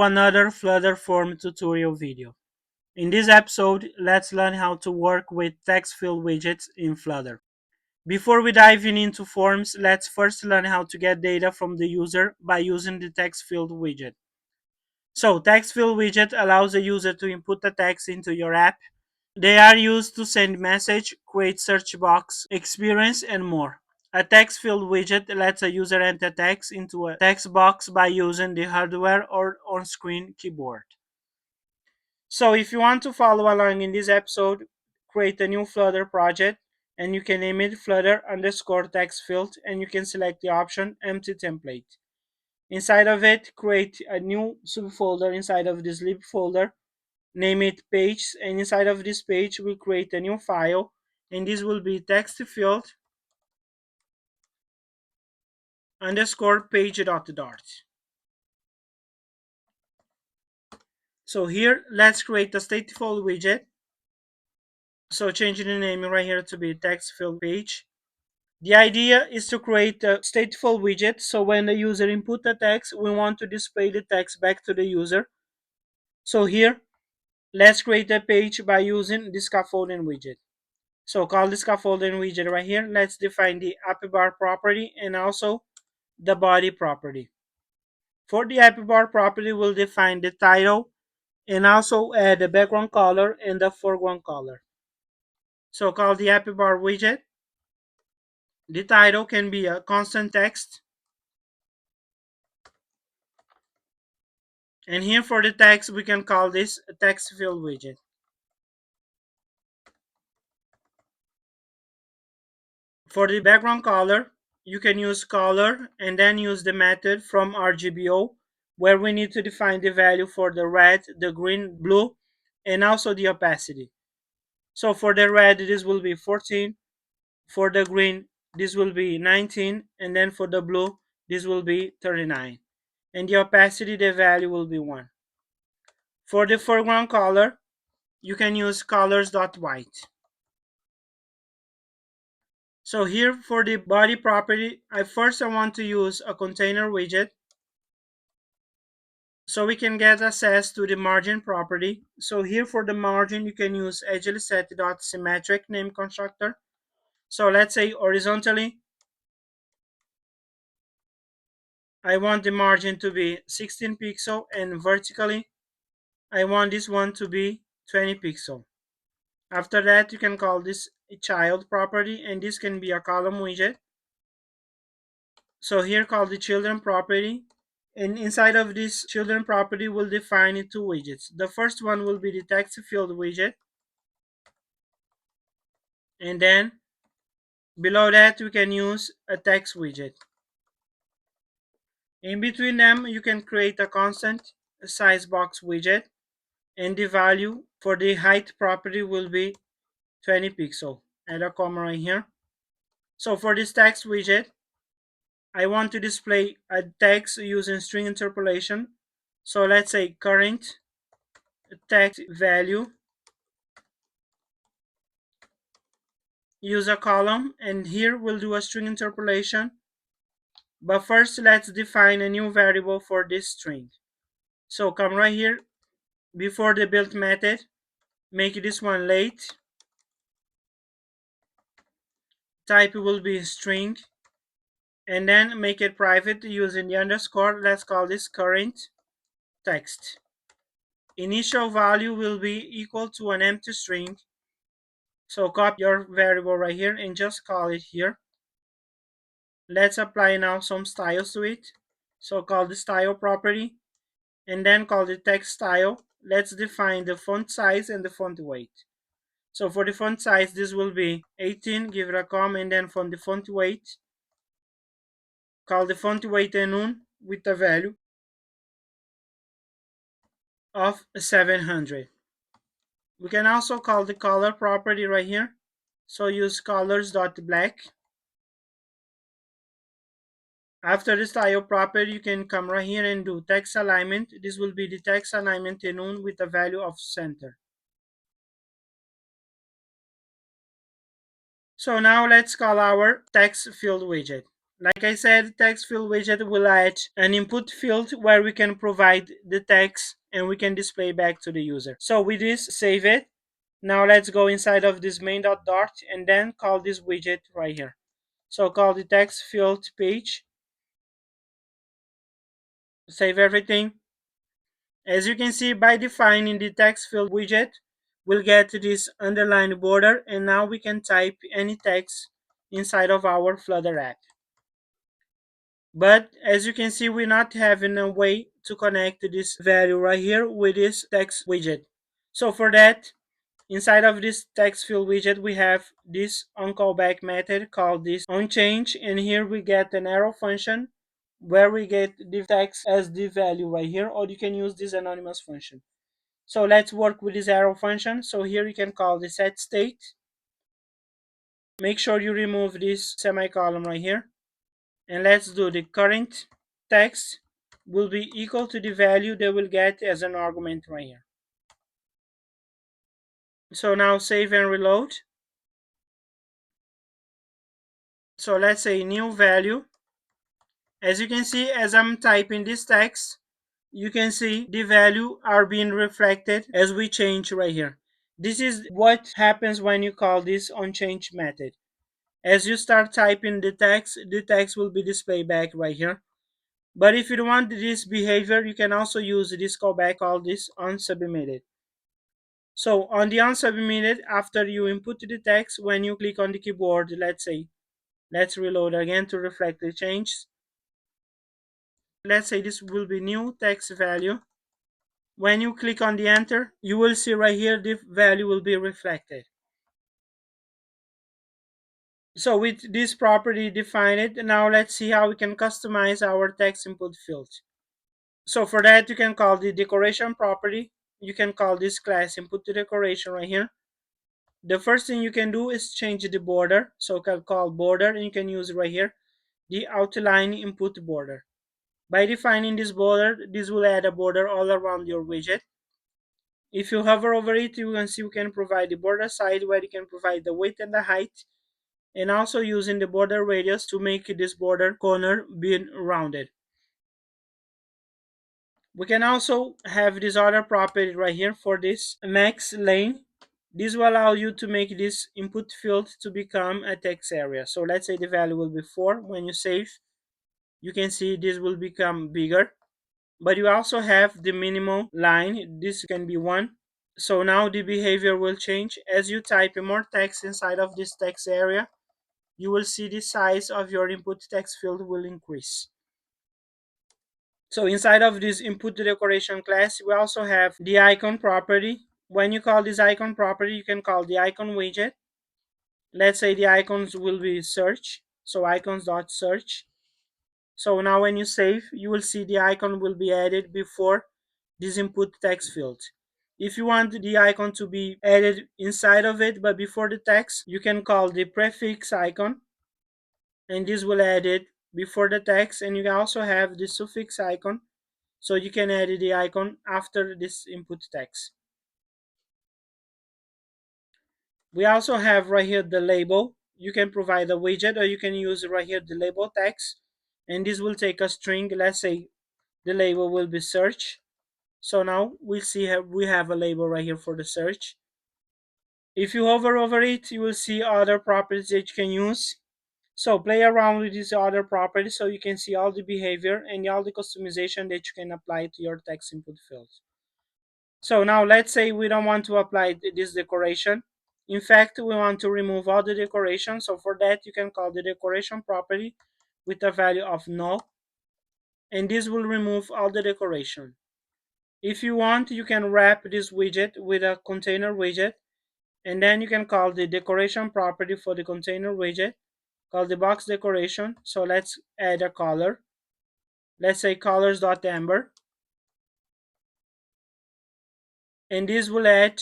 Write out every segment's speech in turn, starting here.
Another Flutter Form tutorial video. In this episode, let's learn how to work with text field widgets in Flutter. Before we dive into forms, let's first learn how to get data from the user by using the text field widget. So, text field widget allows the user to input the text into your app. They are used to send message, create search box, experience, and more. A text field widget lets a user enter text into a text box by using the hardware or on-screen keyboard. So if you want to follow along in this episode, create a new Flutter project and you can name it Flutter underscore text field and you can select the option empty template. Inside of it, create a new subfolder inside of this lib folder, name it page, and inside of this page we'll create a new file and this will be TextField underscore page dot dart. So here, let's create a stateful widget. So changing the name right here to be TextField page. The idea is to create a stateful widget, so when the user input the text, we want to display the text back to the user. So here, let's create a page by using the scaffolding widget. So call the scaffolding widget right here. Let's define the app bar property and also the body property. For the app bar property, we'll define the title and also add the background color and the foreground color. So call the app bar widget. The title can be a constant text. And here for the text, we can call this a text field widget. For the background color, you can use color and then use the method from RGBO where we need to define the value for the red, the green, blue, and also the opacity. So for the red, this will be 14. For the green, this will be 19. And then for the blue, this will be 39. And the opacity, the value will be 1. For the foreground color, you can use colors.white. So here for the body property, I want to use a container widget so we can get access to the margin property. So here for the margin, you can use agiliset.symmetric name constructor. So let's say horizontally, I want the margin to be 16 pixel and vertically, I want this one to be 20 pixel. After that, you can call this a child property and this can be a column widget. So here call the children property, and inside of this children property we'll define two widgets. The first one will be the text field widget, and then below that we can use a text widget. In between them you can create a constant size box widget, and the value for the height property will be 20 pixel. Add a comma right here. So for this text widget, I want to display a text using string interpolation. So let's say current text value, use a column, and here we'll do a string interpolation. But first, let's define a new variable for this string. So come right here before the build method, make this one late. Type will be string, and then make it private using the underscore. Let's call this current text. Initial value will be equal to an empty string. So copy your variable right here and just call it here. Let's apply now some styles to it. So call the style property and then call the text style. Let's define the font size and the font weight. So for the font size, this will be 18, give it a comma, and then from the font weight, call the font weight enum with a value of 700. We can also call the color property right here. So use colors.black. After the style property, you can come right here and do text alignment. This will be the text alignment enum with a value of center. So now let's call our text field widget. Like I said, text field widget will add an input field where we can provide the text and we can display back to the user. So with this, save it. Now let's go inside of this main.dart and then call this widget right here. So call the text field page. Save everything. As you can see, by defining the text field widget, we'll get this underlined border, and now we can type any text inside of our Flutter app. But as you can see, we're not having a way to connect this value right here with this text widget. So for that, inside of this text field widget, we have this onCallback method called this onChange, and here we get an arrow function where we get the text as the value right here, or you can use this anonymous function. So let's work with this arrow function. So here you can call the set state. Make sure you remove this semicolon right here. And let's do the current text will be equal to the value they will get as an argument right here. So now save and reload. So let's say new value. As you can see, as I'm typing this text, you can see the value are being reflected as we change right here. This is what happens when you call this onChange method. As you start typing the text will be displayed back right here. But if you don't want this behavior, you can also use this callback called this onSubmitted. So on the onSubmitted, after you input the text, when you click on the keyboard, let's reload again to reflect the change. Let's say this will be new text value. When you click on the enter, you will see right here the value will be reflected. So with this property defined, now let's see how we can customize our text input field. So for that, you can call the decoration property. You can call this class input to decoration right here. The first thing you can do is change the border. So you can call border, and you can use right here the outline input border. By defining this border, this will add a border all around your widget. If you hover over it, you can see you can provide the border side where you can provide the width and the height, and also using the border radius to make this border corner being rounded. We can also have this other property right here for this max lane. This will allow you to make this input field to become a text area. So let's say the value will be 4. When you save, you can see this will become bigger. But you also have the minimum line. This can be 1. So now the behavior will change. As you type more text inside of this text area, you will see the size of your input text field will increase. So inside of this input decoration class, we also have the icon property. When you call this icon property, you can call the icon widget. Let's say the icons will be search. So icons.search. So now when you save, you will see the icon will be added before this input text field. If you want the icon to be added inside of it, but before the text, you can call the prefix icon, and this will add it before the text. And you can also have the suffix icon, so you can add the icon after this input text. We also have right here the label. You can provide a widget, or you can use right here the label text, and this will take a string. Let's say the label will be search. So now we see we have a label right here for the search. If you hover over it, you will see other properties that you can use. So play around with these other properties so you can see all the behavior and all the customization that you can apply to your text input fields. So now let's say we don't want to apply this decoration. In fact, we want to remove all the decoration. So for that, you can call the decoration property with a value of null, and this will remove all the decoration. If you want, you can wrap this widget with a container widget, and then you can call the decoration property for the container widget, call the box decoration. So let's add a color. Let's say colors.amber, and this will add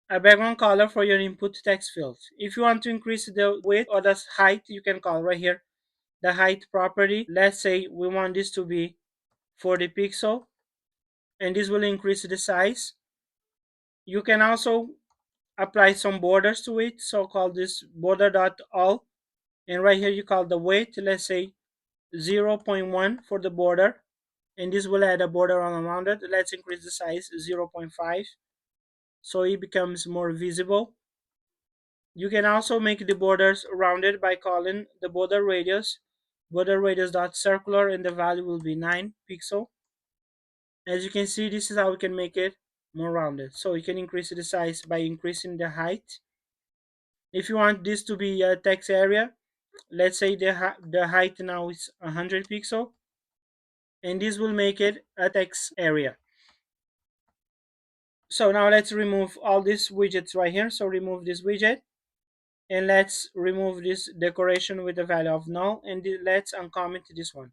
a background color for your input text field. If you want to increase the width or the height, you can call right here the height property. Let's say we want this to be 40 pixel, and this will increase the size. You can also apply some borders to it, so call this border.all, And right here you call the weight, let's say 0.1 for the border, and this will add a border on around it. Let's increase the size 0.5 so it becomes more visible. You can also make the borders rounded by calling the border radius dot circular, and the value will be 9 pixel. As you can see, this is how we can make it more rounded. So you can increase the size by increasing the height. If you want this to be a text area, let's say the height now is 100 pixel, and this will make it a text area. So now let's remove all these widgets right here. So remove this widget, and let's remove this decoration with the value of null, and let's uncomment this one.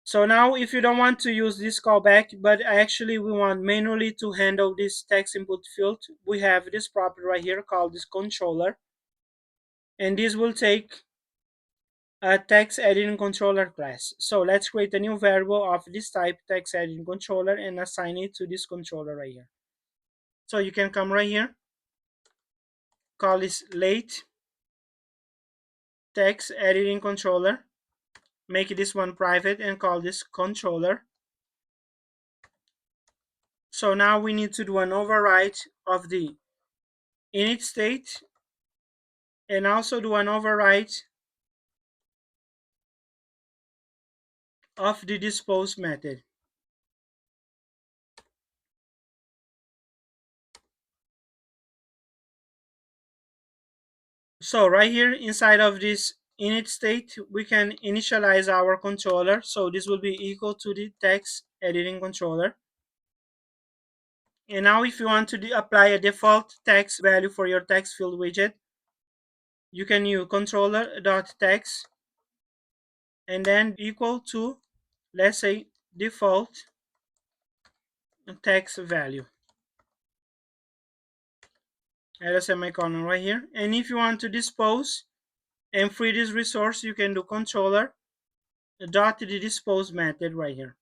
So now if you don't want to use this callback, but actually we want manually to handle this text input field, we have this property right here called this controller, and this will take a text editing controller class. So let's create a new variable of this type, text editing controller, and assign it to this controller right here. So you can come right here, call this late text editing controller, make this one private, and call this controller. So now we need to do an override of the init state, and also do an override of the dispose method. So right here inside of this init state, we can initialize our controller. So this will be equal to the text editing controller. And now if you want to apply a default text value for your text field widget, you can use controller.text and then equal to, let's say, default text value. Add a semicolon right here. And if you want to dispose and free this resource, you can do controller dot the dispose method right here.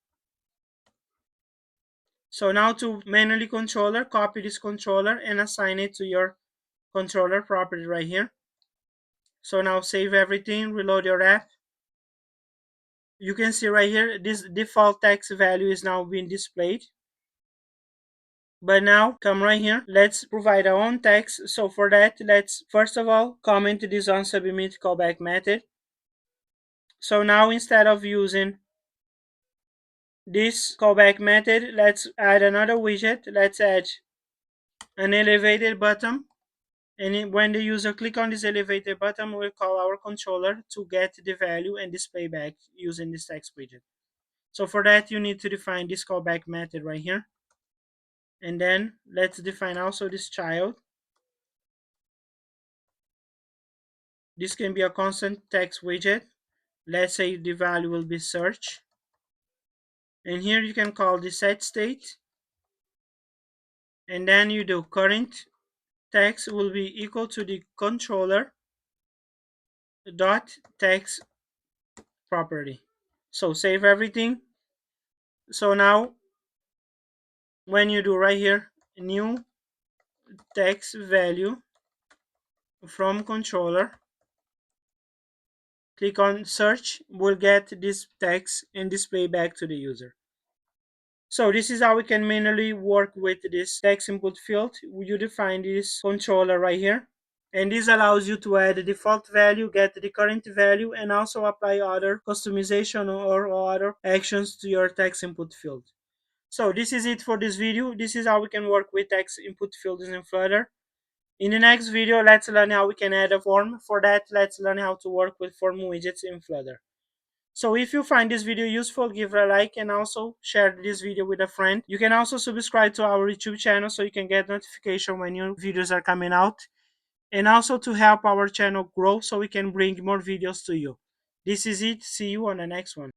So now to manually controller, copy this controller and assign it to your controller property right here. So now save everything, reload your app. You can see right here, this default text value is now being displayed. But now come right here, let's provide our own text. So for that, let's first of all comment this on submit callback method. So now instead of using this callback method, let's add another widget. Let's add an elevated button, and when the user click on this elevated button, we'll call our controller to get the value and display back using this text widget. So for that, you need to define this callback method right here, and then let's define also this child. This can be a constant text widget. Let's say the value will be search, and here you can call the set state, and then you do current text will be equal to the controller dot text property. So save everything. So now when you do right here new text value from controller, click on search, will get this text and display back to the user. So this is how we can manually work with this text input field. You define this controller right here, and this allows you to add the default value, get the current value, and also apply other customization or other actions to your text input field. So this is it for this video. This is how we can work with text input fields in Flutter. In the next video, let's learn how we can add a form. For that, let's learn how to work with form widgets in Flutter. So if you find this video useful, give it a like and also share this video with a friend. You can also subscribe to our YouTube channel so you can get notification when new videos are coming out. And also to help our channel grow so we can bring more videos to you. This is it. See you on the next one.